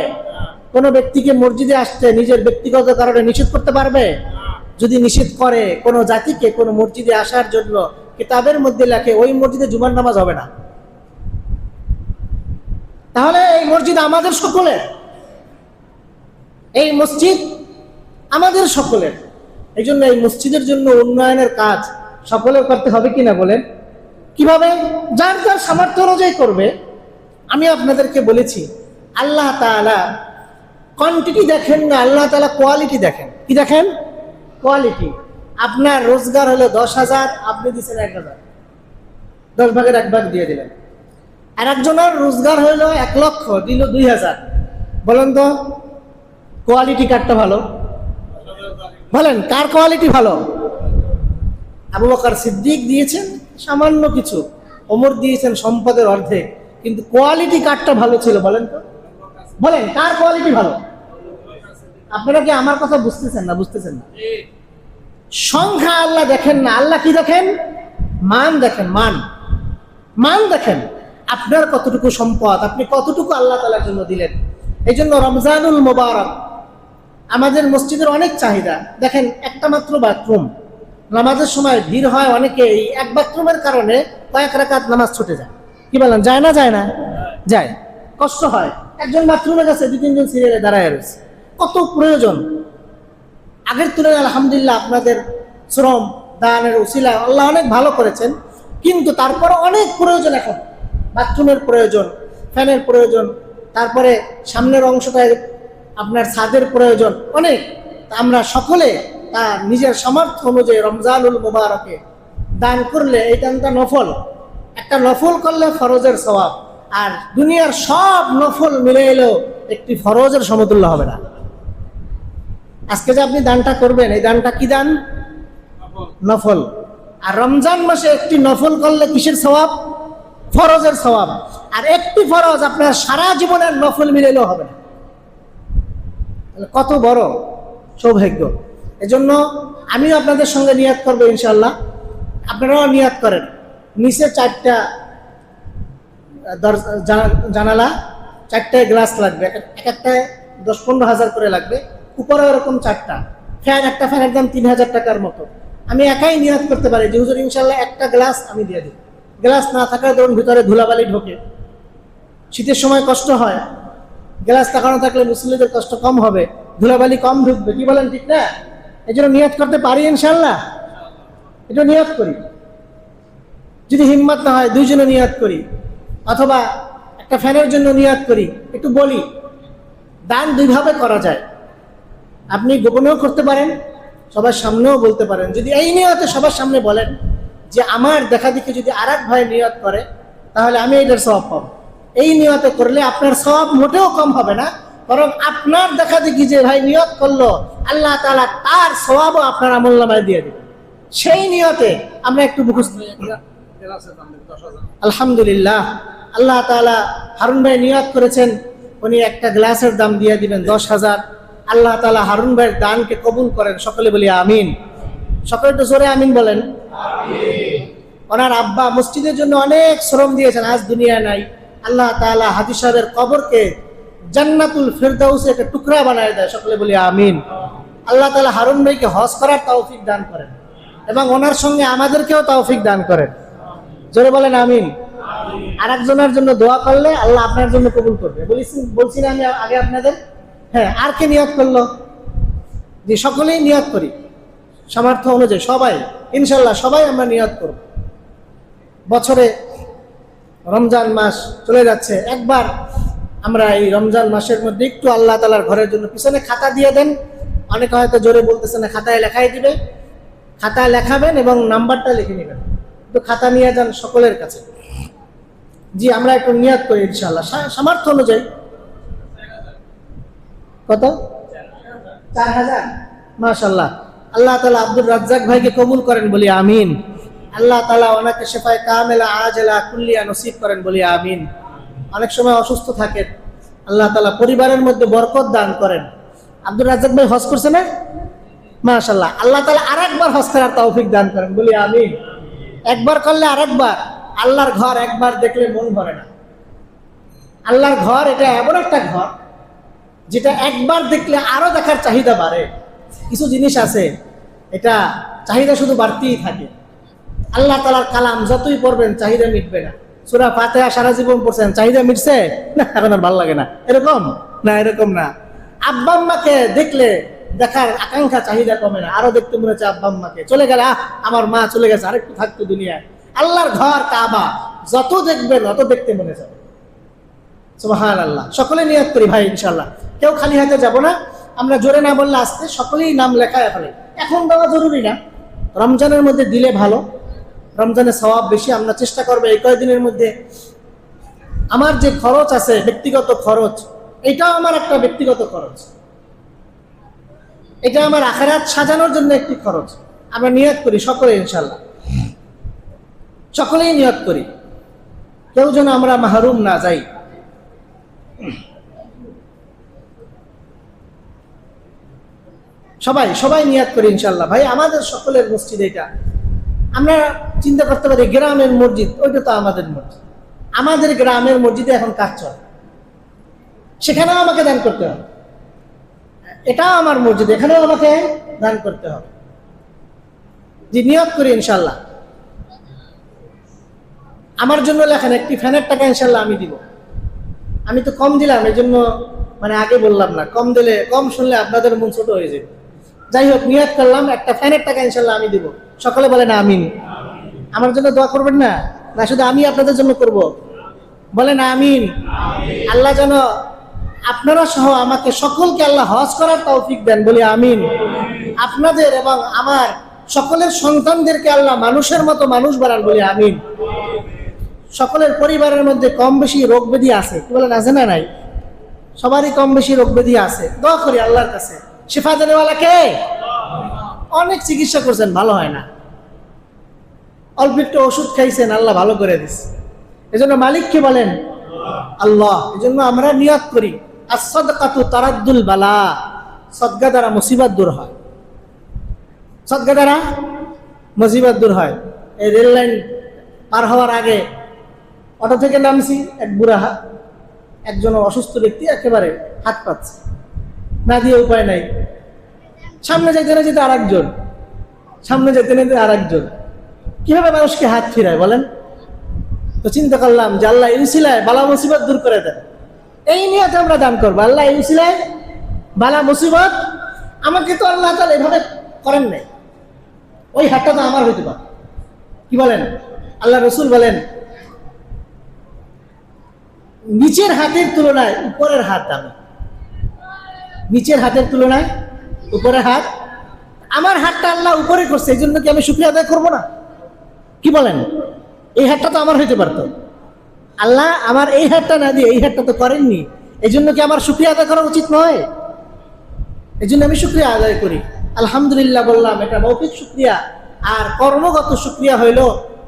Speaker 1: কোনো ব্যক্তিকে মসজিদে আসতে নিজের ব্যক্তিগত কারণে নিষেধ করতে পারবে? যদি নিষেধ করে কোনো জাতিকে কোনো মসজিদে আসার জন্য, কিতাবের মধ্যে লেখে ওই মসজিদে জুমার নামাজ হবে না। তাহলে এই মসজিদ আমাদের সকলের, এই মসজিদ আমাদের সকলের। এই জন্য এই মসজিদের জন্য উন্নয়নের কাজ সকলের করতে হবে কিনা বলেন? কিভাবে? যার যার সামর্থ্য অনুযায়ী করবে। আমি আপনাদেরকে বলেছি, আল্লাহ তাআলা কোয়ান্টিটি দেখেন না, আল্লাহ তাআলা কোয়ালিটি দেখেন। কি দেখেন? কোয়ালিটি। আপনার রোজগার হলো 10,000, আপনি দিচ্ছেন 1,000, 10 ভাগের 1 ভাগ দিয়ে দিলেন। আর একজনের রোজগার হইলো 1 লক্ষ, দিল 2,000। বলেন তো কোয়ালিটি কারটা ভালো? বলেন কার কোয়ালিটি ভালো? আবু বকর সিদ্দিক দিয়েছেন সামান্য কিছু, ওমর দিয়েছেন সম্পদের অর্ধেক, কিন্তু কোয়ালিটি কারটা ভালো ছিল? বলেন তো, বলেন কার কোয়ালিটি ভালো? আপনারা কি আমার কথা বুঝতেছেন না? বুঝতেছেন না? সংখ্যা আল্লাহ দেখেন না, আল্লাহ কি দেখেন? মান দেখেন, মান। মান দেখেন আপনার কতটুকু সম্পদ, আপনি কতটুকু আল্লাহ তাআলার জন্য দিলেন। এই জন্য রমজানুল মুবারক আমাদের মসজিদের অনেক চাহিদা। দেখেন একটা মাত্র বাথরুম, নামাজের সময় ভিড় হয় অনেকে, এই এক বাথরুমের কারণে কয়েক রাকাত নামাজ ছুটে যায়। কি বলেন, যায় না? যায় না? যায়। কষ্ট হয়। একজন বাথরুমের কাছে 2-3 জন সিরিয়ালে দাঁড়ায় রয়েছে। কত প্রয়োজন। আগের তুলনায় আলহামদুলিল্লাহ আপনাদের শ্রম দানের উসিলা আল্লাহ অনেক ভালো করেছেন, কিন্তু তারপরে অনেক প্রয়োজন। এখন বাথরুমের প্রয়োজন, ফ্যানের প্রয়োজন, তারপরে সামনের অংশটায় আপনার ছাদের প্রয়োজন অনেক। আমরা সকলে তার নিজের সামর্থ্য অনুযায়ী রমজানুল মুবারকে দান করলে, এই দানটা নফল। একটা নফল করলে ফরজের সওয়াব, আর দুনিয়ার সব নফল মিলে এলেও একটি ফরজের সমতুল্য হবে না। আজকে যে আপনি দানটা করবেন, এই দানটা কি দান? নফল। আর রমজান মাসে একটি নফল করলে কিসের সওয়াব? ফরজের সওয়াব। আর একটি ফরজ আপনার সারা জীবনের নফল মিলেলেও হবে না। কত বড় সৌভাগ্য। এজন্য আমিও আপনাদের সঙ্গে নিয়াত করবো ইনশাআল্লাহ, আপনারাও নিয়াত করেন। নিচে 4টা জানালা, 4টায় গ্লাস লাগবে, এক একটায় 10-15 হাজার করে লাগবে। উপরে এরকম 4টা ফ্যান, একটা ফ্যানের দাম 3,000 টাকার মতো। আমি একাই নিয়াত করতে পারি যে হুজুর ইনশাআল্লাহ একটা গ্লাস আমি দিয়ে দিই। গ্লাস না থাকার ধরুন ভিতরে ধুলাবালি ঢোকে, শীতের সময় কষ্ট হয়। গ্লাস লাগানো থাকলে মুসল্লিদের কষ্ট কম হবে, ধুলাবালি কম ঢুকবে। কি বলেন, ঠিক না? এই জন্য নিয়াত করতে পারি ইনশাআল্লাহ। এটা নিয়াত করি। যদি হিম্মত না হয় 2 জনে নিয়াত করি, অথবা একটা ফ্যানের জন্য নিয়াত করি। একটু বলি, দান 2 ভাবে করা যায়। আপনি গোপনেও করতে পারেন, সবার সামনেও বলতে পারেন। যদি এই নিয়তে সবার সামনে বলেন যে আমার দেখা দেখি যদি আরেক ভাই নিয়ত করে, তাহলে আমি এটার সওয়াব পাবো। এই নিয়তে করলে আপনার সওয়াব মোটেও কম হবে না, বরং আপনার দেখা দেখি যে ভাই নিয়ত করলো, আল্লাহ তাআলা তার সওয়াবও আপনার আমলনামায় দিয়ে দিবেন। সেই নিয়তে আমরা একটু মুখস্থ। আলহামদুলিল্লাহ, আল্লাহ তাআলা হারুন ভাই নিয়ত করেছেন, উনি একটা গ্লাসের দাম দিয়ে দিবেন 10,000। আল্লাহ তাআলা হারুন ভাইয়ের দানকে কবুল করেন। সকলে বলি আমিন। সকলে তো জোরে আমিন বলেন। ওনার আব্বা মসজিদের জন্য অনেক শ্রম দিয়েছেন, আজ দুনিয়ায় নাই। আল্লাহ তাআলা হাজী সাহেবের কবরকে জান্নাতুল ফিরদাউসে একটা টুকরা বানায় দেয়। সকলে বলি আমিন। আল্লাহ তাআলা হারুন ভাইকে হজ করার তৌফিক দান করেন, এবং ওনার সঙ্গে আমাদেরকেও তৌফিক দান করেন। জোরে বলেন আমিন। আর একজনের জন্য দোয়া করলে আল্লাহ আপনার জন্য কবুল করবে। বলছি না আমি আগে আপনাদের? হ্যাঁ, আর কে নিয়ত করলো? যে সকলেই নিয়ত করি সামর্থ্য অনুযায়ী, সবাই ইনশাল্লাহ সবাই আমরা নিয়ত করব। বছরে রমজান মাস চলে যাচ্ছে, একবার আমরা এই রমজান মাসের মধ্যে একটু আল্লাহ তাআলার ঘরের জন্য পিছনে খাতা দিয়ে দেন। অনেকে হয়তো জোরে বলতেছে না, খাতায় লেখাই দিবে। খাতায় লেখাবেন এবং নাম্বারটা লিখে নেবেন। একটু খাতা নিয়ে যান সকলের কাছে। জি, আমরা একটু নিয়াত করি ইনশাআল্লাহ সামর্থ্য অনুযায়ী। কত? 4000। মাশাআল্লাহ। আল্লাহ তাআলা আব্দুর রাজ্জাক ভাইকে কবুল করেন, বলি আমিন। আল্লাহ তাআলা ওনাকে শিফায়ে কামেলা আজলা কুল্লিয়া নসিব করেন, বলি আমিন। অনেক সময় অসুস্থ থাকেন, আল্লাহ তাআলা পরিবারের মধ্যে বরকত দান করেন। আব্দুর রাজ্জাক ভাই হজ করছে না? মাশাআল্লাহ। আল্লাহ তাআলা আরেকবার হজ করার তৌফিক দান করেন, বলি আমিন। একবার করলে আরেকবার। আল্লাহর ঘর একবার দেখলে মন ভরে না। আল্লাহর ঘর এটা এমন একটা ঘর যেটা একবার দেখলে আরো দেখার চাহিদা বাড়ে। কিছু জিনিস আছে এটা চাহিদা শুধু বাড়তেই থাকে। আল্লাহ তাআলার কালাম যতই পড়বেন চাহিদা মিটবে না। সূরা ফাতিহা সারা জীবন পড়ছেন, চাহিদা মিটছে না? এখন আর ভালো লাগে না, এরকম না, এরকম না। আব্বা আম্মাকে দেখলে দেখার আকাঙ্ক্ষা চাহিদা কমে না, আরো দেখতে মনে হচ্ছে আব্বা আম্মাকে। চলে গেলে আমার মা চলে গেছে, আরেকটু থাকতো দুনিয়ায়। আল্লাহর ঘর কাবা যত দেখবেন তত দেখতে মনে যাবে। সুবহানাল্লাহ। সকলে নিয়ত করি ভাই ইনশাআল্লাহ। কেউ খালি হাতে যাব না, আমরা জোরে না বললে আসতে সকলেই নাম লেখায় ফেলে। এখন দেওয়া জরুরি না, রমজানের মধ্যে দিলে ভালো, রমজানের সওয়াব বেশি। আমরা চেষ্টা করবো এই কয়েকদিনের মধ্যে আমার যে খরচ আছে, ব্যক্তিগত খরচ, এটাও আমার একটা ব্যক্তিগত খরচ, এটা আমার আখিরাত সাজানোর জন্য একটি খরচ। আমরা নিয়ত করি সকলে ইনশাআল্লাহ, সকলেই নিয়ত করি, কেউ যেন আমরা মাহরুম না যাই। সবাই সবাই নিয়াত করি ইনশাআল্লাহ। ভাই আমাদের সকলের মসজিদ এটা। আমরা চিন্তা করতে পারি গ্রামের মসজিদ, ওইটা তো আমাদের মসজিদ। আমাদের গ্রামের মসজিদে এখন কাজ চলে, সেখানেও আমাকে দান করতে হবে। এটাও আমার মসজিদ, এখানেও আমাকে দান করতে হবে। যে নিয়ত করি ইনশাআল্লাহ। আমার জন্য লেখেন, একটি ফ্যানের টাকা ইনশাআল্লাহ আমি দিব। আমি তো কম দিলাম, এই জন্য মানে আগে বললাম না, কম দিলে, কম শুনলে আপনাদের মন ছোট হয়ে যাবে। যাই হোক, নিয়ত করলাম একটা ফ্যানের টাকা ইনশাআল্লাহ আমি দিব। সকলে বলেন আমিন। আমার জন্য দোয়া করবেন না? না শুধু আমি আপনাদের জন্য করব? বলেন আমিন। আল্লাহ যেন আপনারা সহ আমাকে সকলকে আল্লাহ হজ করার তৌফিক দেন, বলি আমিন। আপনাদের এবং আমার সকলের সন্তানদেরকে আল্লাহ মানুষের মতো মানুষ বানান, বলি আমিন। সকলের পরিবারের মধ্যে কম বেশি রোগ ব্যাধি আছে, কি বলেন, আছে না নাই? সবারই কম বেশি রোগ ব্যাধি আছে। দোয়া করি আল্লাহর কাছে, শিফা দেনেওয়ালা কে? অনেক চিকিৎসা করছেন, ভালো হয় না। অল্প একটু ওষুধ খাইছেন, আল্লাহ ভালো করে দিচ্ছে। এজন্য মালিককে বলেন আল্লাহ। এজন্য আমরা নিয়ত করি, as-সাদকাতু তারাদ্দুল বালা। সদকা দ্বারা মুসিবত দূর হয়, সদকা দ্বারা মুসিবত দূর হয়। এই রেল লাইন পার হওয়ার আগে অটো থেকে নামছি, এক বুড়া একজন অসুস্থ ব্যক্তি একেবারে হাত পাচ্ছে না, দিয়ে উপায় নাই। সামনে যেতে না যেতে আর একজন, সামনে যেতে না যেতে আর একজন, কিভাবে মানুষকে হাত ফিরায় বলেন? তো চিন্তা করলাম যে আল্লাহ এই উসিলায় বালা মুসিবত দূর করে দেন। এই নিয়তে আমরা দান করবো, আল্লাহ এই উসিলায় বালা মুসিবত। আমাকে তো আল্লাহ তাআলা এভাবে করেন নাই, ওই হাতটা তো আমার হইতে পারে। কি বলেন? আল্লাহ রসুল বলেন নিচের হাতের তুলনায় উপরের হাত দামি। নিচের হাতের তুলনায় উপরের হাত। আমার হাতটা আল্লাহ উপরে করছে, এই জন্য কি আমি শুকরিয়া আদায় করবো না? কি বলেন? এই হাতটা তো আমার হইতে পারতো, আল্লাহ আমার এই হাতটা না দিয়ে এই হাতটা তো করেননি, এই জন্য কি আমার শুকরিয়া আদায় করা উচিত নয়? এই জন্য আমি শুকরিয়া আদায় করি, আলহামদুলিল্লাহ বললাম। এটা মৌখিক শুকরিয়া। আর কর্মগত শুকরিয়া হইল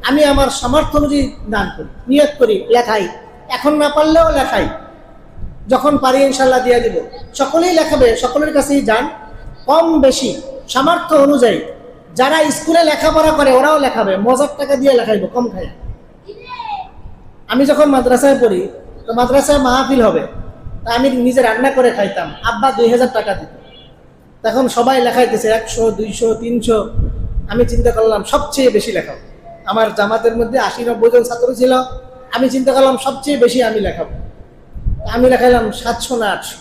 Speaker 1: আমি আমার সামর্থ্য অনুযায়ী দান করি, নিয়ত করি, লেখাই। এখন না পারলেও লেখাই, যখন পারি ইনশাআল্লাহ দিয়ে দিব। সকলেই লেখাবে, সকলের কাছেই যান, কম বেশি সামর্থ্য অনুযায়ী। যারা স্কুলে লেখাপড়া করে ওরাও লেখাবে, মজার টাকা দিয়ে লেখাইবো, কম খাই। আমি যখন মাদ্রাসায় পড়ি, তো মাদ্রাসায় মাহফিল হবে, তা আমি নিজে রান্না করে খাইতাম। আব্বা 2000 টাকা দিত। তখন সবাই লেখাইতেছে 100, 200, 300। আমি চিন্তা করলাম সবচেয়ে বেশি লেখাবো। আমার জামাতের মধ্যে 80-90 জন ছাত্র ছিল, আমি চিন্তা করলাম সবচেয়ে বেশি আমি লেখাবো। আমি লেখাইলাম 700 না 800।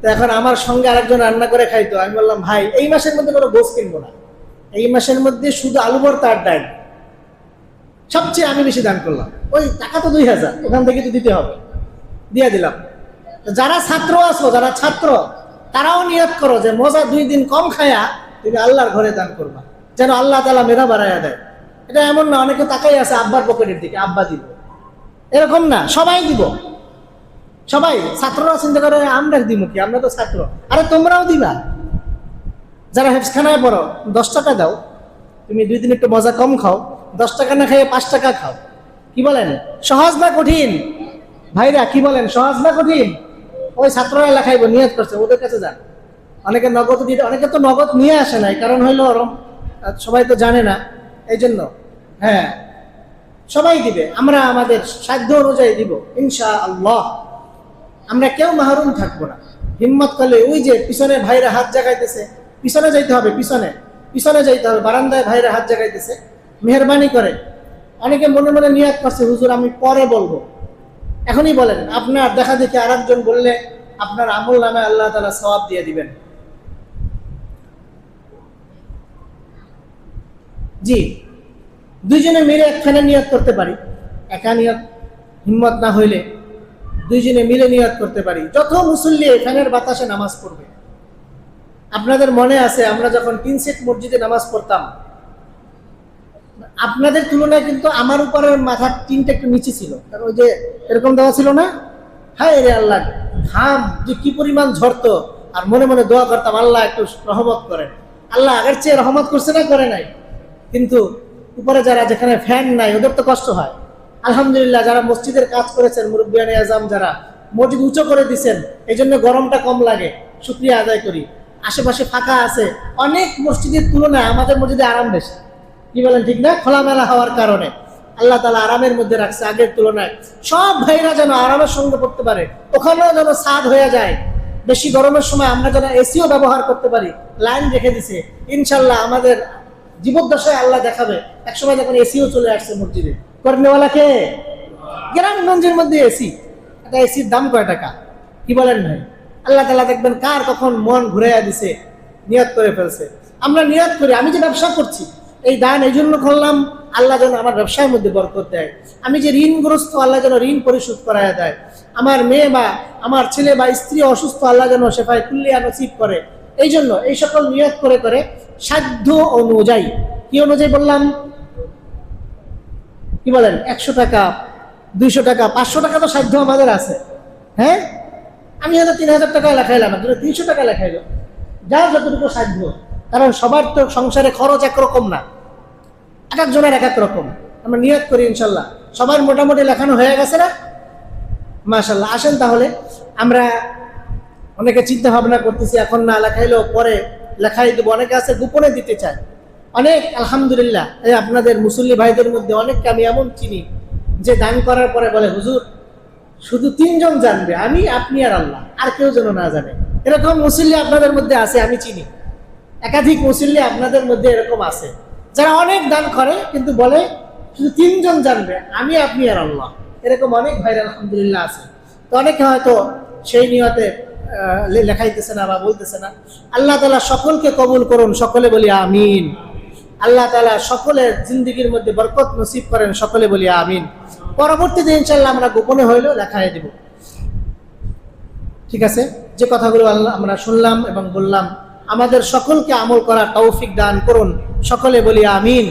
Speaker 1: তো এখন আমার সঙ্গে আরেকজন রান্না করে খাইতো। আমি বললাম ভাই এই মাসের মধ্যে কোনো গোস কিনবো না, এই মাসের মধ্যে শুধু আলু ভর্তা আর ডাল। সবচেয়ে আমি বেশি দান করলাম। ওই টাকা তো 2000, ওখান থেকে তো দিতে হবে, দিয়ে দিলাম। যারা ছাত্র আছো, যারা ছাত্র, তারাও নিয়ত করো যে মজা 2 দিন কম খায়া তুমি আল্লাহর ঘরে দান করবা, যেন আল্লাহ তাআলা মেধা বাড়াইয়া দেয়। এটা এমন না অনেকে তাকাই আছে আব্বার পকেটের দিকে, আব্বা দিব, এরকম না, সবাই দিব। সবাই, ছাত্ররা চিন্তা করে আমরা দিব কি, আমরা তো ছাত্র। আরে তোমরাও দিবা, যারা হেফসখানায় পড়ো 10 টাকা দাও, তুমি 2 দিন একটু মজা কম খাও, 10 টাকা না খেয়ে 5 টাকা খাও। কি বলেন, সহজ না কঠিন? ভাইরা কি বলেন, সহজ না কঠিন? ওই ছাত্ররা লেখাইবো, নিয়ত করছে, ওদের কাছে যান। অনেকে নগদ দিতে, অনেকে তো নগদ নিয়ে আসে নাই, কারণ হইলো সবাই তো জানে না, এই জন্য। হ্যাঁ, সবাই দিবে, আমরা আমাদের সাধ্য অনুযায়ী দিব ইনশাআল্লাহ। আমরা কেউ মাহরুম থাকবো না। হিম্মত করলে ওই যে পিছনে ভাইরা হাত জাগাইতেছে, পিছনে যাইতে হবে, পিছনে পিছনে যাইতে হবে, বারান্দায় ভাইরা হাত জাগাইতেছে, মেহরবানি করে। অনেকে মনে মনে নিয়াত করছে, হুজুর আমি পরে বলবো, এখনই বলেন। আপনার দেখা দেখি আর একজন বললে আপনার আমল নামে আল্লাহ তাআলা সওয়াব দিয়ে দিবেন। জি, দুইজনে মিলে একখানে নিয়ত করতে পারি। একা নিয়ত হিম্মত না হইলে দুইজনে মিলে নিয়ত করতে পারি। যত মুসল্লি ফ্যানের বাতাসে নামাজ পড়বে। আপনাদের মনে আছে আমরা যখন 3 সেট মসজিদে নামাজ পড়তাম, আপনাদের তুলনায় কিন্তু আমার উপরের মাথার টিনটা একটু নিচে ছিল, কারণ ওই যে এরকম দেওয়া ছিল না। হায় রে আল্লাহ, ঘাম যে কি পরিমাণ ঝরতো, আর মনে মনে দোয়া করতাম আল্লাহ একটু রহমত করেন। আল্লাহ আগের চেয়ে রহমত করছে না, করে নাই? কিন্তু উপরে যারা, যেখানে ফ্যান নাই, ওদের তো কষ্ট হয়। আলহামদুলিল্লাহ, যারা মসজিদের কাজ করেছেন, মুরব্বিয়ানে আজম যারা মসজিদ উঁচু করে দিচ্ছেন, এই জন্য গরমটা কম লাগে, শুকরিয়া আদায় করি। আশেপাশে ফাঁকা আছে, অনেক মসজিদের তুলনায় আমাদের মসজিদে আরাম বেশি। কি বলেন, ঠিক না? খোলামেলা হওয়ার কারণে আল্লাহ তাআলা আরামের মধ্যে রাখছে আগের তুলনায়। সব ভাইরা যেন আরামের সঙ্গে করতে পারে, ওখানেও যেন ছাদ হয়ে যায়। বেশি গরমের সময় আমরা যেন এসিও ব্যবহার করতে পারি, লাইন রেখে দিছে। ইনশাল্লাহ আমাদের জীবদ্দশায় আল্লাহ দেখাবে, একসময় যখন এসিও চলে আসছে মসজিদে। কর্নেওয়ালাকে গ্রামগঞ্জের মধ্যে এসি, একটা এসির দাম কয় টাকা? কি বলেন ভাই? আল্লাহ তাআলা দেখবেন কার কখন মন ঘুরাইয়া দিছে, নিয়ত করে ফেলছে। আমরা নিয়ত করি, আমি যে ব্যবসা করছি, এই দান এই জন্য করলাম আল্লাহ যেন আমার ব্যবসার মধ্যে বরকত দেয়। আমি যে ঋণগ্রস্ত, আল্লাহ যেন ঋণ পরিশোধ করায় দেয়। আমার মেয়ে বা আমার ছেলে বা স্ত্রী অসুস্থ, আল্লাহ যেন শেফায়ে কুল্লিয়া নসিব করে। এই জন্য এই সকল নিয়ত করে করে সাধ্য অনুযায়ী, কি অনুযায়ী বললাম? কি বলেন, 100 টাকা, 200 টাকা, 500 টাকা তো সাধ্য আমাদের আছে। হ্যাঁ, আমি হয়তো 3000 টাকা লেখাইলাম, 300 টাকা লেখাইলো, যার যতটুকু সাধ্য। কারণ সবার তো সংসারে খরচ একরকম না, এক একজনের এক এক রকম। আমরা নিয়ত করি ইনশাল্লাহ। সবার মোটামুটি লেখানো হয়ে গেছে না? মাশাআল্লাহ। আসেন তাহলে, আমরা অনেকে চিন্তা ভাবনা করতেছি এখন না লেখাইলেও পরে লেখাই দেবো। অনেকে আছে গোপনে দিতে চায়। অনেক আলহামদুলিল্লাহ, এই আপনাদের মুসল্লি ভাইদের মধ্যে অনেককে আমি এমন চিনি যে দান করার পরে বলে, হুজুর শুধু 3 জন জানবে, আমি, আপনি আর আল্লাহ, আর কেউ যেন না জানে। এরকম মুসল্লি আপনাদের মধ্যে আছে, আমি চিনি। একাধিক মুসল্লি আপনাদের মধ্যে এরকম আছে, যারা অনেক দান করে কিন্তু বলে শুধু 3 জন জানবে, আমি, আপনি আর আল্লাহ। এরকম অনেক ভাইরা আলহামদুলিল্লাহ আছে। তো অনেকে হয়তো সেই নিয়তে লেখাইতেছে না বা বলতেছে না। আল্লাহ তাআলা সকলকে কবুল করুন, সকলে বলি আমিন। আল্লাহ তাআলা সকলের জিন্দেগির মধ্যে বরকত নসিব করেন, সকলে বলি আমিন। পরবর্তীতে ইনশাআল্লাহ আমরা গোপনে হইলেও লেখায় দেব। ঠিক আছে? যে কথাগুলো আল্লাহ আমরা শুনলাম এবং বললাম, আমাদের সকলকে আমল করার তৌফিক দান করুন, সকলে বলি আমিন।